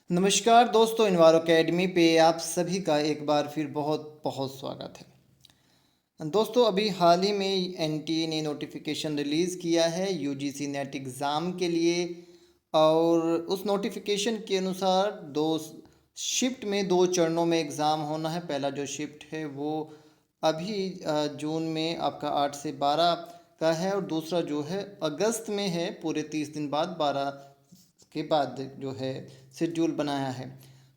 नमस्कार दोस्तों, इन्वारो अकेडमी पे आप सभी का एक बार फिर बहुत बहुत स्वागत है। दोस्तों, अभी हाल ही में एनटीए ने नोटिफिकेशन रिलीज़ किया है यूजीसी नेट एग्ज़ाम के लिए। और उस नोटिफिकेशन के अनुसार दो शिफ्ट में, दो चरणों में एग्ज़ाम होना है। पहला जो शिफ्ट है वो अभी जून में आपका 8 से 12 का है, और दूसरा जो है अगस्त में है, पूरे 30 दिन बाद, 12 के बाद जो है शेड्यूल बनाया है।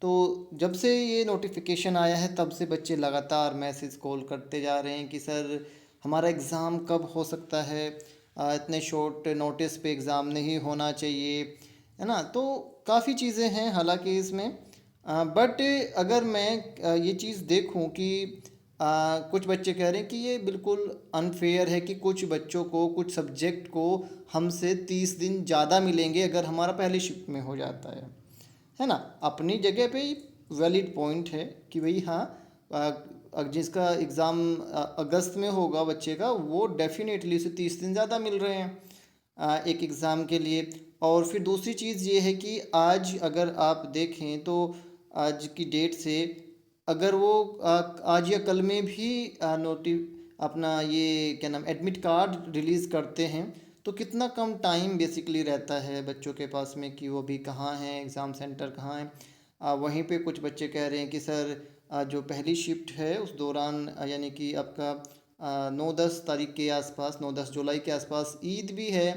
तो जब से ये नोटिफिकेशन आया है तब से बच्चे लगातार मैसेज कॉल करते जा रहे हैं कि सर हमारा एग्ज़ाम कब हो सकता है, इतने शॉर्ट नोटिस पे एग्ज़ाम नहीं होना चाहिए, है ना। तो काफ़ी चीज़ें हैं हालांकि इसमें, बट अगर मैं ये चीज़ देखूं कि कुछ बच्चे कह रहे हैं कि ये बिल्कुल अनफेयर है कि कुछ बच्चों को, कुछ सब्जेक्ट को हमसे 30 दिन ज़्यादा मिलेंगे अगर हमारा पहली शिफ्ट में हो जाता है ना। अपनी जगह पे वैलिड पॉइंट है कि भाई हाँ, जिसका एग्ज़ाम अगस्त में होगा बच्चे का, वो डेफिनेटली उसे 30 दिन ज़्यादा मिल रहे हैं एक एग्ज़ाम के लिए। और फिर दूसरी चीज़ ये है कि आज अगर आप देखें तो आज की डेट से, अगर वो आज या कल में भी नोटि अपना ये क्या नाम एडमिट कार्ड रिलीज़ करते हैं, तो कितना कम टाइम बेसिकली रहता है बच्चों के पास में कि वो भी कहाँ हैं, एग्ज़ाम सेंटर कहाँ है। वहीं पे कुछ बच्चे कह रहे हैं कि सर जो पहली शिफ्ट है उस दौरान, यानी कि आपका 9-10 तारीख के आसपास, 9-10 जुलाई के आसपास ईद भी है,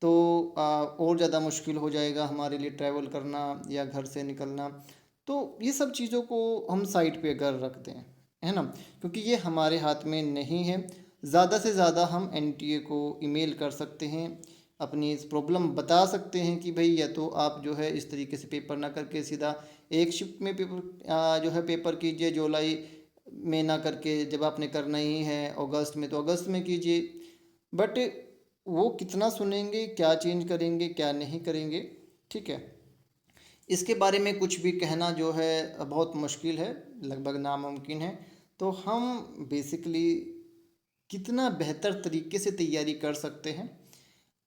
तो और ज़्यादा मुश्किल हो जाएगा हमारे लिए ट्रैवल करना या घर से निकलना। तो ये सब चीज़ों को हम साइड पे अगर रख दें, है ना, क्योंकि ये हमारे हाथ में नहीं है। ज़्यादा से ज़्यादा हम एनटीए को ईमेल कर सकते हैं, अपनी इस प्रॉब्लम बता सकते हैं कि भाई या तो आप जो है इस तरीके से पेपर ना करके सीधा एक शिफ्ट में पेपर जो है पेपर कीजिए, जुलाई में ना करके, जब आपने करना ही है अगस्त में तो अगस्त में कीजिए। बट वो कितना सुनेंगे, क्या चेंज करेंगे, क्या नहीं करेंगे, ठीक है, इसके बारे में कुछ भी कहना जो है बहुत मुश्किल है, लगभग नामुमकिन है। तो हम बेसिकली कितना बेहतर तरीके से तैयारी कर सकते हैं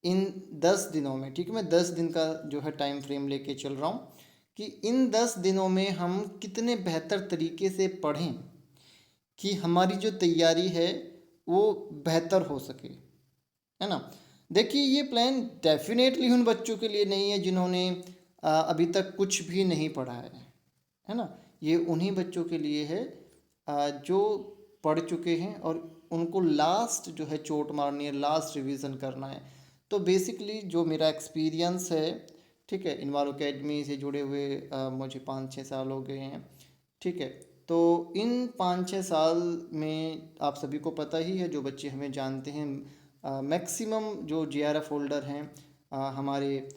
इन 10 दिनों में, ठीक है, मैं 10 दिन का जो है टाइम फ्रेम लेके चल रहा हूँ कि इन 10 दिनों में हम कितने बेहतर तरीके से पढ़ें कि हमारी जो तैयारी है वो बेहतर हो सके, है ना। देखिए, ये प्लान डेफिनेटली उन बच्चों के लिए नहीं है जिन्होंने अभी तक कुछ भी नहीं पढ़ा है ना। ये उन्हीं बच्चों के लिए है जो पढ़ चुके हैं और उनको लास्ट जो है चोट मारनी है, लास्ट रिवीजन करना है। तो बेसिकली जो मेरा एक्सपीरियंस है, ठीक है, इन्वारो अकेडमी से जुड़े हुए मुझे 5-6 साल हो गए हैं, ठीक है। तो इन 5-6 साल में आप सभी को पता ही है, जो बच्चे हमें जानते हैं, मैक्सिमम जो जेआरएफ होल्डर हैं हमारे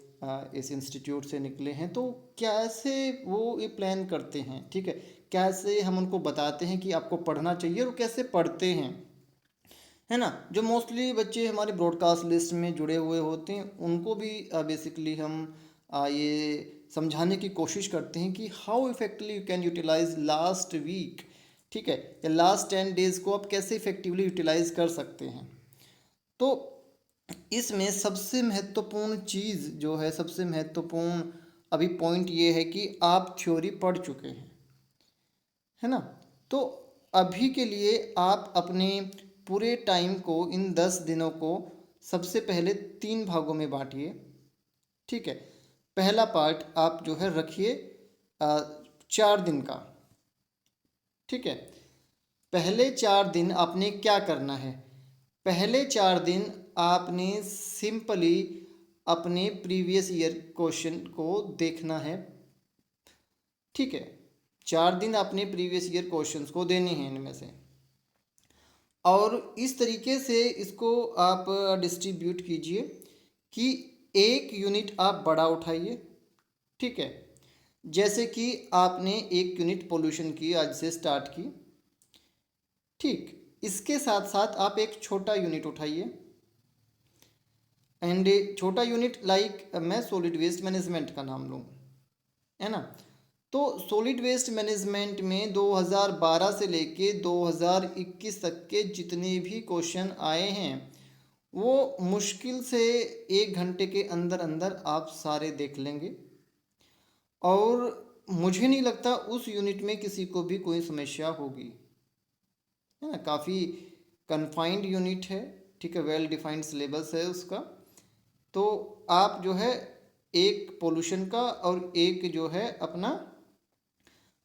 इस इंस्टीट्यूट से निकले हैं, तो कैसे वो ये प्लान करते हैं, ठीक है, कैसे हम उनको बताते हैं कि आपको पढ़ना चाहिए और कैसे पढ़ते हैं, है ना। जो मोस्टली बच्चे हमारे ब्रॉडकास्ट लिस्ट में जुड़े हुए होते हैं उनको भी बेसिकली हम ये समझाने की कोशिश करते हैं कि how effectively you can utilise last week, ठीक है, या लास्ट 10 डेज़ को आप कैसे इफ़ेक्टिवली यूटिलाइज कर सकते हैं। तो इसमें सबसे महत्वपूर्ण चीज़ जो है, सबसे महत्वपूर्ण अभी पॉइंट ये है कि आप थ्योरी पढ़ चुके हैं, है ना। तो अभी के लिए आप अपने पूरे टाइम को, इन 10 दिनों को सबसे पहले 3 भागों में बांटिए, ठीक है। पहला पार्ट आप जो है रखिए 4 दिन का, ठीक है। पहले 4 दिन आपने क्या करना है? पहले 4 दिन आपने सिंपली अपने प्रीवियस ईयर क्वेश्चन को देखना है, ठीक है। 4 दिन आपने प्रीवियस ईयर क्वेश्चंस को देने हैं इनमें से, और इस तरीके से इसको आप डिस्ट्रीब्यूट कीजिए कि एक यूनिट आप बड़ा उठाइए, ठीक है। जैसे कि आपने एक यूनिट पोल्यूशन की आज से स्टार्ट की, ठीक, इसके साथ साथ आप एक छोटा यूनिट उठाइए, एंड छोटा यूनिट लाइक मैं सॉलिड वेस्ट मैनेजमेंट का नाम लूँ, है ना। तो सॉलिड वेस्ट मैनेजमेंट में 2012 से लेके 2021 तक के जितने भी क्वेश्चन आए हैं वो मुश्किल से 1 घंटे के अंदर अंदर आप सारे देख लेंगे। और मुझे नहीं लगता उस यूनिट में किसी को भी कोई समस्या होगी, है ना। काफ़ी कन्फाइंड यूनिट है, ठीक है, वेल डिफाइंड सिलेबस है उसका। तो आप जो है एक पोल्यूशन का और एक जो है अपना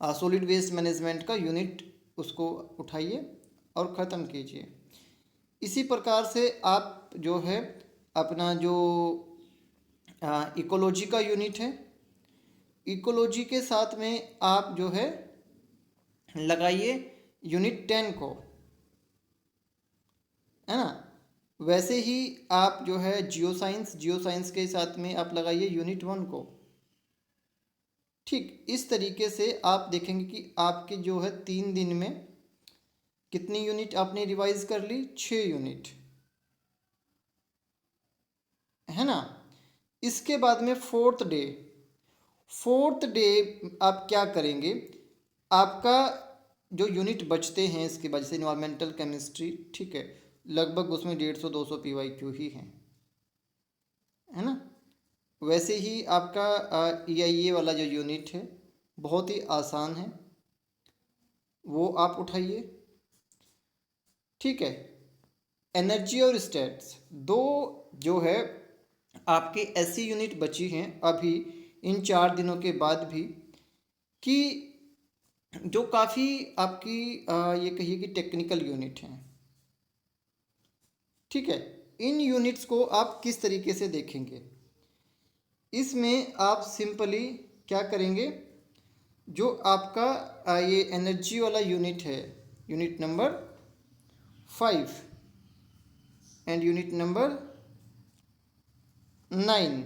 सॉलिड वेस्ट मैनेजमेंट का यूनिट उसको उठाइए और ख़त्म कीजिए। इसी प्रकार से आप जो है अपना जो इकोलॉजी का यूनिट है, इकोलॉजी के साथ में आप जो है लगाइए यूनिट 10 को, है ना। वैसे ही आप जो है जियो साइंस के साथ में आप लगाइए यूनिट 1 को। ठीक इस तरीके से आप देखेंगे कि आपके जो है 3 दिन में कितनी यूनिट आपने रिवाइज कर ली, 6 यूनिट, है ना। इसके बाद में फोर्थ डे आप क्या करेंगे, आपका जो यूनिट बचते हैं इसके बाद, जैसे इन्वायरमेंटल केमिस्ट्री, ठीक है, लगभग उसमें 150-200 PYQ ही हैं, है ना। वैसे ही आपका EIA वाला जो यूनिट है बहुत ही आसान है, वो आप उठाइए, ठीक है। एनर्जी और स्टेट्स दो जो है आपके ऐसी यूनिट बची हैं अभी इन 4 दिनों के बाद भी, कि जो काफ़ी आपकी ये कहिए कि टेक्निकल यूनिट हैं, ठीक है। इन यूनिट्स को आप किस तरीके से देखेंगे, इसमें आप सिंपली क्या करेंगे, जो आपका ये एनर्जी वाला यूनिट है, unit number 5 and unit number 9,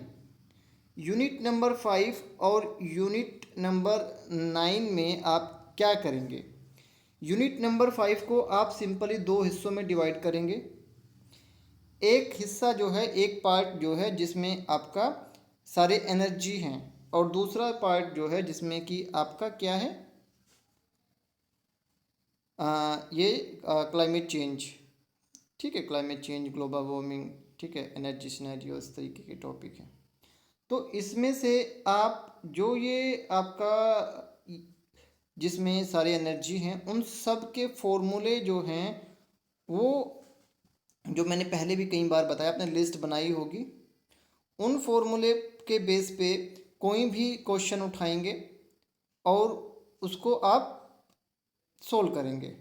unit number 5 और यूनिट नंबर 9 में आप क्या करेंगे। यूनिट नंबर 5 को आप सिंपली 2 हिस्सों में डिवाइड करेंगे। एक हिस्सा जो है, एक पार्ट जो है जिसमें आपका सारे एनर्जी हैं, और दूसरा पार्ट जो है जिसमें कि आपका क्या है, ये क्लाइमेट चेंज, ठीक है, क्लाइमेट चेंज, ग्लोबल वार्मिंग, ठीक है, एनर्जी सिनेरियो, इस तरीके के टॉपिक हैं। तो इसमें से आप जो ये आपका जिसमें सारे एनर्जी हैं उन सब के फॉर्मूले जो हैं, वो जो मैंने पहले भी कई बार बताया, आपने लिस्ट बनाई होगी, उन फॉर्मूले के बेस पे कोई भी क्वेश्चन उठाएंगे और उसको आप सोल्व करेंगे।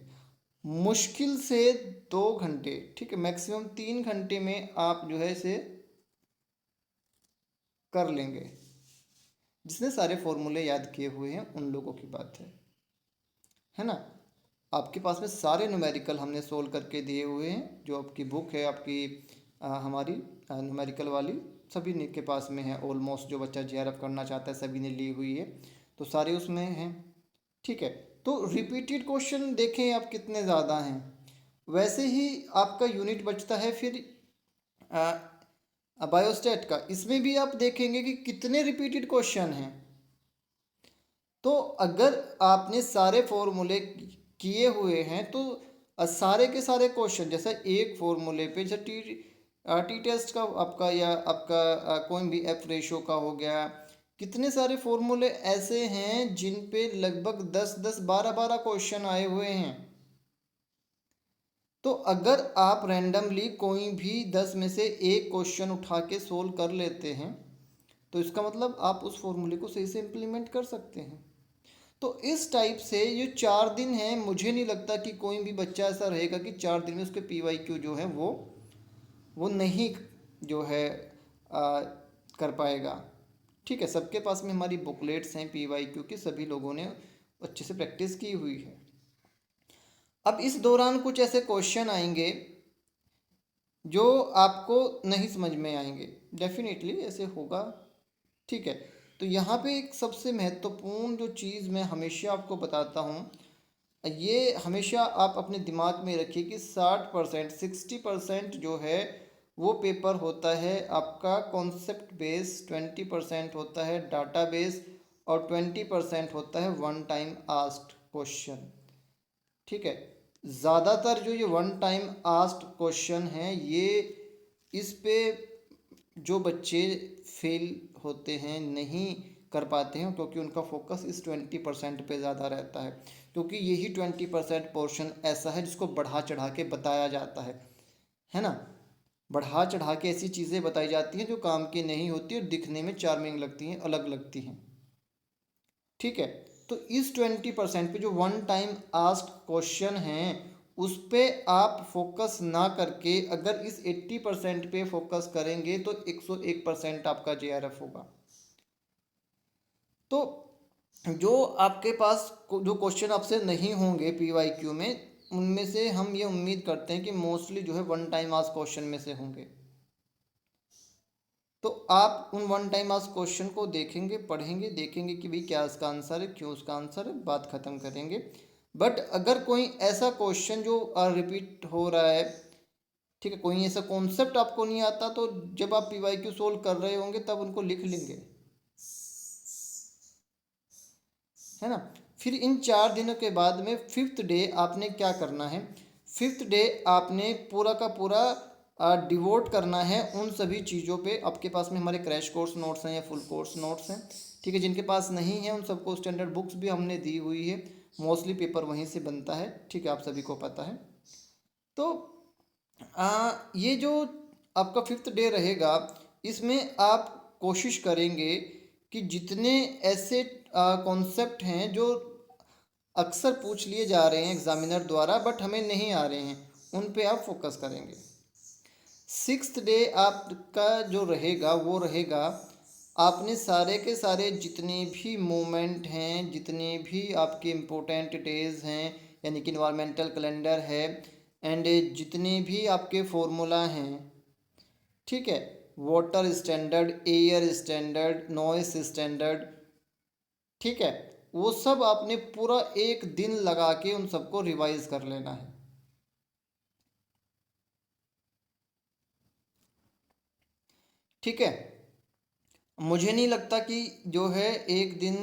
मुश्किल से 2 घंटे, ठीक है, मैक्सिमम 3 घंटे में आप जो है इसे कर लेंगे। जिसने सारे फॉर्मूले याद किए हुए हैं उन लोगों की बात है ना। आपके पास में सारे न्यूमेरिकल हमने सोल्व करके दिए हुए हैं, जो आपकी बुक है आपकी हमारी न्यूमेरिकल वाली, सभी ने के पास में है ऑलमोस्ट। जो बच्चा JRF करना चाहता है सभी ने ली हुई है, तो सारे उसमें हैं, ठीक है। तो रिपीटेड क्वेश्चन देखें आप कितने ज़्यादा हैं। वैसे ही आपका यूनिट बचता है फिर बायोस्टैट का, इसमें भी आप देखेंगे कि कितने रिपीटेड क्वेश्चन हैं। तो अगर आपने सारे फॉर्मूले किए हुए हैं तो सारे के सारे क्वेश्चन, जैसे एक फॉर्मूले पे, जैसे टी टेस्ट का आपका, या आपका कोई भी एफ रेशो का हो गया, कितने सारे फॉर्मूले ऐसे हैं जिन पे लगभग 10-10, 12-12 क्वेश्चन आए हुए हैं। तो अगर आप रैंडमली कोई भी 10 में से एक क्वेश्चन उठा के सोल्व कर लेते हैं, तो इसका मतलब आप उस फॉर्मूले को सही से इम्प्लीमेंट कर सकते हैं। तो इस टाइप से ये 4 दिन हैं, मुझे नहीं लगता कि कोई भी बच्चा ऐसा रहेगा कि 4 दिन में उसके PYQ जो है वो नहीं जो है कर पाएगा, ठीक है। सबके पास में हमारी बुकलेट्स हैं PYQ की, सभी लोगों ने अच्छे से प्रैक्टिस की हुई है। अब इस दौरान कुछ ऐसे क्वेश्चन आएंगे जो आपको नहीं समझ में आएंगे, डेफिनेटली ऐसे होगा, ठीक है। तो यहाँ पे एक सबसे महत्वपूर्ण जो चीज़ मैं हमेशा आपको बताता हूँ, ये हमेशा आप अपने दिमाग में रखिए कि 60%, 60% जो है वो पेपर होता है आपका कॉन्सेप्ट बेस, 20% होता है डाटा बेस, और 20% होता है वन टाइम आस्क्ड क्वेश्चन, ठीक है। ज़्यादातर जो ये वन टाइम आस्क्ड क्वेश्चन हैं, ये इस पे जो बच्चे फेल होते हैं, नहीं कर पाते हैं, क्योंकि उनका फोकस इस 20% पे ज़्यादा रहता है, क्योंकि यही 20% पोर्शन ऐसा है जिसको बढ़ा चढ़ा के बताया जाता है ना। बढ़ा चढ़ा के ऐसी चीज़ें बताई जाती हैं जो काम की नहीं होती और दिखने में चार्मिंग लगती हैं, अलग लगती हैं। ठीक है, तो इस 20% पे जो वन टाइम आस्क्ड क्वेश्चन हैं उस पे आप फोकस ना करके अगर इस 80% पे फोकस करेंगे तो 101% आपका JRF होगा। तो जो आपके पास जो क्वेश्चन आपसे नहीं होंगे PYQ में, उनमें से हम ये उम्मीद करते हैं कि मोस्टली जो है वन टाइम आस्क क्वेश्चन में से होंगे। तो आप उन वन टाइम आस्क क्वेश्चन को देखेंगे, पढ़ेंगे, देखेंगे कि भाई क्या इसका आंसर है, क्यों उसका आंसर है, बात खत्म करेंगे। बट अगर कोई ऐसा क्वेश्चन जो रिपीट हो रहा है, ठीक है, कोई ऐसा कॉन्सेप्ट आपको नहीं आता, तो जब आप PYQ सोल्व कर रहे होंगे तब उनको लिख लेंगे, है ना। फिर इन 4 दिनों के बाद में 5th डे आपने क्या करना है, 5th डे आपने पूरा का पूरा डिवोट करना है उन सभी चीज़ों पे। आपके पास में हमारे क्रैश कोर्स नोट्स हैं या फुल कोर्स नोट्स हैं, ठीक है। जिनके पास नहीं है उन सबको स्टैंडर्ड बुक्स भी हमने दी हुई है, मोस्टली पेपर वहीं से बनता है, ठीक है, आप सभी को पता है। तो ये जो आपका 5th डे रहेगा, इसमें आप कोशिश करेंगे कि जितने ऐसे कॉन्सेप्ट हैं जो अक्सर पूछ लिए जा रहे हैं एग्जामिनर द्वारा बट हमें नहीं आ रहे हैं, उन पे आप फोकस करेंगे। 6th डे आपका जो रहेगा वो रहेगा, आपने सारे के सारे जितने भी मोमेंट हैं, जितने भी आपके इम्पोर्टेंट डेज हैं, यानी कि इन्वायरमेंटल कैलेंडर है, एंड जितने भी आपके फॉर्मूला हैं, ठीक है, water standard, air standard, noise standard, ठीक है, वो सब आपने पूरा एक दिन लगा के उन सबको रिवाइज कर लेना है। ठीक है, मुझे नहीं लगता कि जो है एक दिन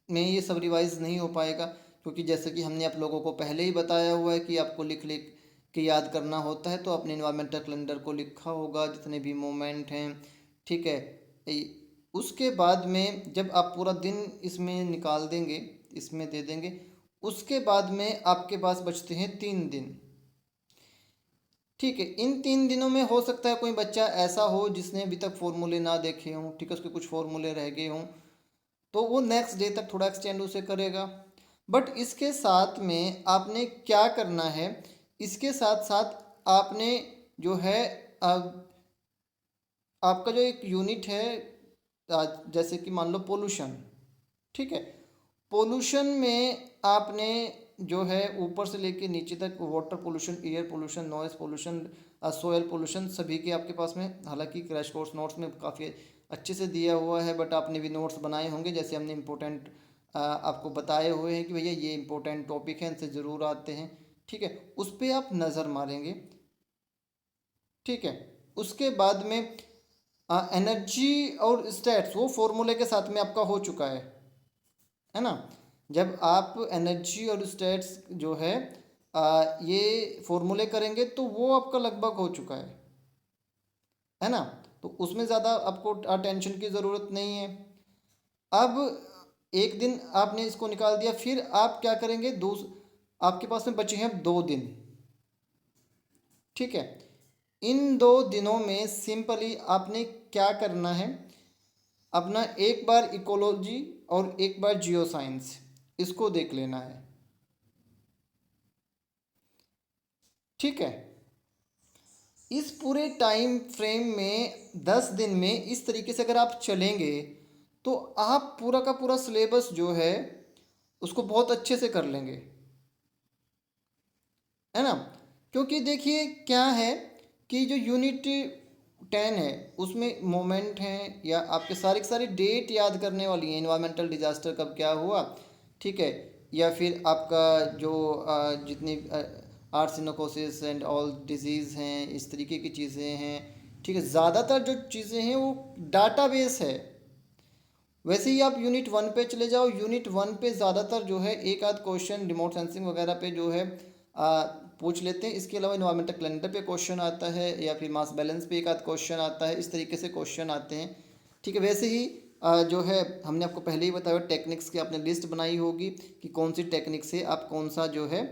में ये सब रिवाइज नहीं हो पाएगा, क्योंकि जैसे कि हमने आप लोगों को पहले ही बताया हुआ है कि आपको लिख लिख के याद करना होता है। तो अपने इन्वायरमेंटल कैलेंडर को लिखा होगा, जितने भी मोमेंट हैं, ठीक है। उसके बाद में जब आप पूरा दिन इसमें निकाल देंगे, इसमें दे देंगे, उसके बाद में आपके पास बचते हैं 3 दिन, ठीक है। इन 3 दिनों में हो सकता है कोई बच्चा ऐसा हो जिसने अभी तक फॉर्मूले ना देखे हों, ठीक है, उसके कुछ फॉर्मूले रह गए हों, तो वो नेक्स्ट डे तक थोड़ा एक्सटेंड उसे करेगा। बट इसके साथ में आपने क्या करना है, इसके साथ साथ आपने जो है आपका जो एक यूनिट है, जैसे कि मान लो पोल्यूशन, ठीक है, पोल्यूशन में आपने जो है ऊपर से लेके नीचे तक water pollution, air pollution, noise pollution, soil pollution, सभी के आपके पास में, हालांकि क्रैश कोर्स नोट्स में काफ़ी अच्छे से दिया हुआ है, बट आपने भी नोट्स बनाए होंगे, जैसे हमने इम्पोर्टेंट आपको बताए हुए हैं कि भैया ये इंपॉर्टेंट टॉपिक है, इनसे ज़रूर आते हैं, ठीक है, उस पर आप नज़र मारेंगे, ठीक है। उसके बाद में एनर्जी और स्टैट्स वो फॉर्मूले के साथ में आपका हो चुका है ना। जब आप एनर्जी और स्टैट्स जो है ये फॉर्मूले करेंगे तो वो आपका लगभग हो चुका है ना। तो उसमें ज़्यादा आपको टेंशन की ज़रूरत नहीं है। अब एक दिन आपने इसको निकाल दिया, फिर आप क्या करेंगे, आपके पास में बचे हैं 2 दिन, ठीक है। इन 2 दिनों में सिंपली आपने क्या करना है, अपना एक बार इकोलॉजी और एक बार जियो साइंस इसको देख लेना है, ठीक है। इस पूरे टाइम फ्रेम में 10 दिन में इस तरीके से अगर आप चलेंगे तो आप पूरा का पूरा सिलेबस जो है उसको बहुत अच्छे से कर लेंगे, है ना। क्योंकि देखिए क्या है कि जो यूनिट 10 है उसमें मोमेंट हैं या आपके सारे के सारी डेट याद करने वाली हैं, इन्वायरमेंटल डिजास्टर कब क्या हुआ, ठीक है, या फिर आपका जो जितनी आर्सेनोकोसिस एंड ऑल डिजीज़ हैं, इस तरीके की चीज़ें हैं, ठीक है। ज़्यादातर जो चीज़ें हैं वो डाटाबेस है। वैसे ही आप यूनिट 1 पे चले जाओ, यूनिट 1 पे ज़्यादातर जो है एक आध क्वेश्चन रिमोट सेंसिंग वगैरह पे जो है पूछ लेते हैं। इसके अलावा इन्वायरमेंटल कैलेंडर पे क्वेश्चन आता है या फिर मास बैलेंस पे एक आध क्वेश्चन आता है, इस तरीके से क्वेश्चन आते हैं, ठीक है। वैसे ही जो है हमने आपको पहले ही बताया टेक्निक्स की आपने लिस्ट बनाई होगी कि कौन सी टेक्निक से आप कौन सा जो है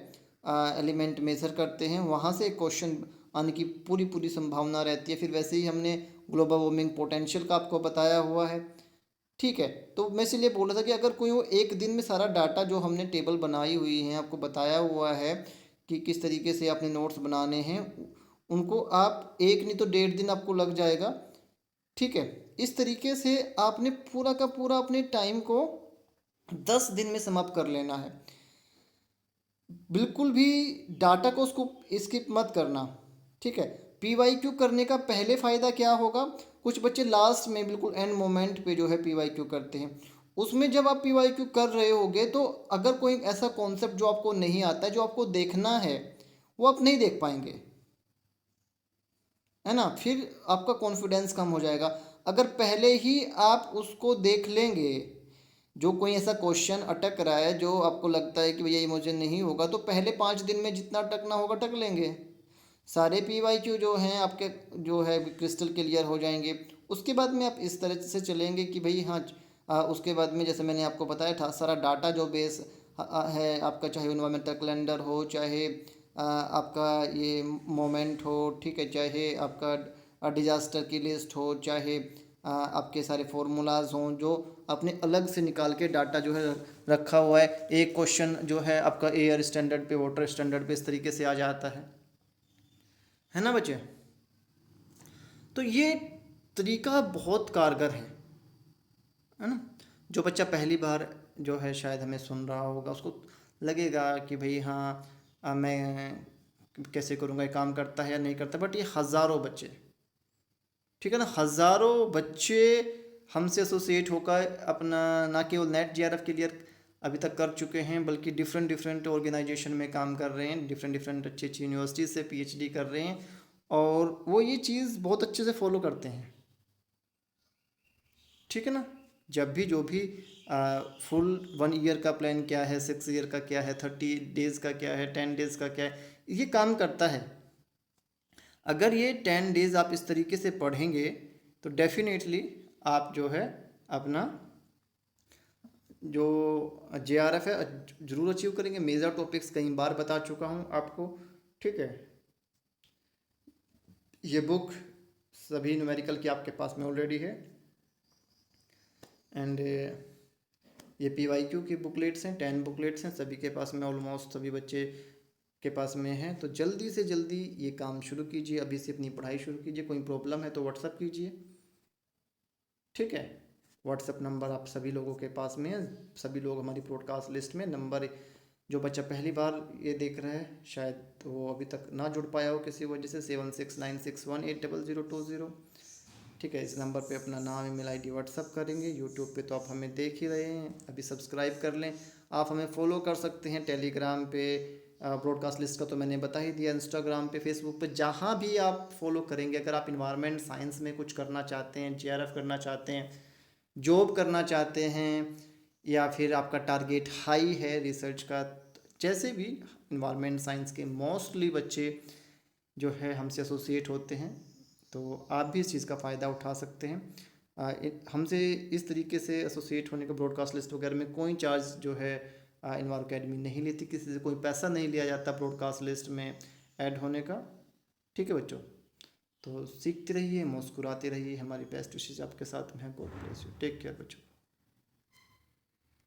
एलिमेंट मेजर करते हैं, वहाँ से क्वेश्चन आने की पूरी पूरी संभावना रहती है। फिर वैसे ही हमने ग्लोबल वार्मिंग पोटेंशियल का आपको बताया हुआ है। ठीक है, तो मैं इसलिए बोल रहा था कि अगर कोई वो एक दिन में सारा डाटा जो हमने टेबल बनाई हुई है आपको बताया हुआ है कि किस तरीके से आपने नोट्स बनाने हैं, उनको आप एक नहीं तो 1.5 दिन आपको लग जाएगा। ठीक है, इस तरीके से आपने पूरा का पूरा अपने टाइम को 10 दिन में समाप्त कर लेना है। बिल्कुल भी डाटा को उसको स्किप मत करना। ठीक है, पीवाईक्यू करने का पहले फ़ायदा क्या होगा, कुछ बच्चे लास्ट में बिल्कुल एंड मोमेंट पे जो है पीवाईक्यू करते हैं। उसमें जब आप पीवाईक्यू कर रहे होगे तो अगर कोई ऐसा कॉन्सेप्ट जो आपको नहीं आता है, जो आपको देखना है, वो आप नहीं देख पाएंगे, है ना। फिर आपका कॉन्फिडेंस कम हो जाएगा। अगर पहले ही आप उसको देख लेंगे, जो कोई ऐसा क्वेश्चन अटक रहा है जो आपको लगता है कि भैया ये मुझे नहीं होगा, तो पहले 5 दिन में जितना अटकना होगा अटक लेंगे। सारे पीवाईक्यू जो हैं आपके जो है क्रिस्टल क्लियर हो जाएंगे। उसके बाद में आप इस तरह से चलेंगे कि भाई हाँ, उसके बाद में जैसे मैंने आपको बताया था सारा डाटा जो बेस है आपका, चाहे इन्वायरमेंटल कैलेंडर हो, चाहे आपका ये मोमेंट हो, ठीक है, चाहे आपका डिजास्टर की लिस्ट हो, चाहे आपके सारे फॉर्मूलाज हों जो आपने अलग से निकाल के डाटा जो है रखा हुआ है। एक क्वेश्चन जो है आपका एयर स्टैंडर्ड पे, वाटर स्टैंडर्ड पे इस तरीके से आ जाता है ना बच्चे। तो ये तरीका बहुत कारगर है ना। जो बच्चा पहली बार जो है शायद हमें सुन रहा होगा, उसको लगेगा कि भाई हाँ मैं कैसे करूँगा, ये काम करता है या नहीं करता, बट ये हज़ारों बच्चे, ठीक है ना, हज़ारों बच्चे हमसे एसोसिएट होकर अपना ना केवल नेट जेआरएफ क्लियर अभी तक कर चुके हैं, बल्कि डिफरेंट डिफरेंट ऑर्गेनाइजेशन में काम कर रहे हैं, डिफरेंट डिफरेंट अच्छी अच्छी यूनिवर्सिटी से पीएचडी कर रहे हैं, और वो ये चीज़ बहुत अच्छे से फॉलो करते हैं। ठीक है ना। जब भी जो भी फुल 1 ईयर का प्लान क्या है, 6 ईयर का क्या है, 30 डेज़ का क्या है, 10 डेज़ का क्या है, ये काम करता है। अगर ये 10 डेज़ आप इस तरीके से पढ़ेंगे तो डेफिनेटली आप जो है अपना जो जेआरएफ है ज़रूर अचीव करेंगे। मेजर टॉपिक्स कई बार बता चुका हूँ आपको। ठीक है, ये बुक सभी न्यूमेरिकल की आपके पास में ऑलरेडी है, एंड ये पीवाईक्यू की बुकलेट्स हैं, 10 बुकलेट्स हैं, सभी के पास में, ऑलमोस्ट सभी बच्चे के पास में है। तो जल्दी से जल्दी ये काम शुरू कीजिए, अभी से अपनी पढ़ाई शुरू कीजिए। कोई प्रॉब्लम है तो व्हाट्सअप कीजिए। ठीक है, व्हाट्सअप नंबर आप सभी लोगों के पास में है, सभी लोग हमारी ब्रॉडकास्ट लिस्ट में नंबर, जो बच्चा पहली बार ये देख रहा है शायद तो वो अभी तक ना जुड़ पाया हो किसी वजह से, 7696180020। ठीक है, इस नंबर पे अपना नाम, ईमेल आईडी व्हाट्सअप करेंगे। यूट्यूब पे तो आप हमें देख ही रहे हैं, अभी सब्सक्राइब कर लें। आप हमें फॉलो कर सकते हैं टेलीग्राम पे, ब्रॉडकास्ट लिस्ट का तो मैंने बता ही दिया, इंस्टाग्राम पे, फेसबुक पे, जहाँ भी आप फॉलो करेंगे। अगर आप इन्वायरमेंट साइंस में कुछ करना चाहते हैं, जेआरएफ करना चाहते हैं, जॉब करना चाहते हैं, या फिर आपका टारगेट हाई है रिसर्च का, जैसे भी इन्वायरमेंट साइंस के मोस्टली बच्चे जो है हमसे एसोसिएट होते हैं, तो आप भी इस चीज़ का फ़ायदा उठा सकते हैं। हमसे इस तरीके से एसोसिएट होने का, ब्रॉडकास्ट लिस्ट वगैरह में कोई चार्ज जो है इन्वायर अकेडमी नहीं लेती, किसी से कोई पैसा नहीं लिया जाता ब्रॉडकास्ट लिस्ट में ऐड होने का। ठीक है बच्चों, तो सीखते रहिए, मुस्कुराते रहिए, हमारी बेस्ट विशेष आपके साथ में है। God bless you, take care बच्चों।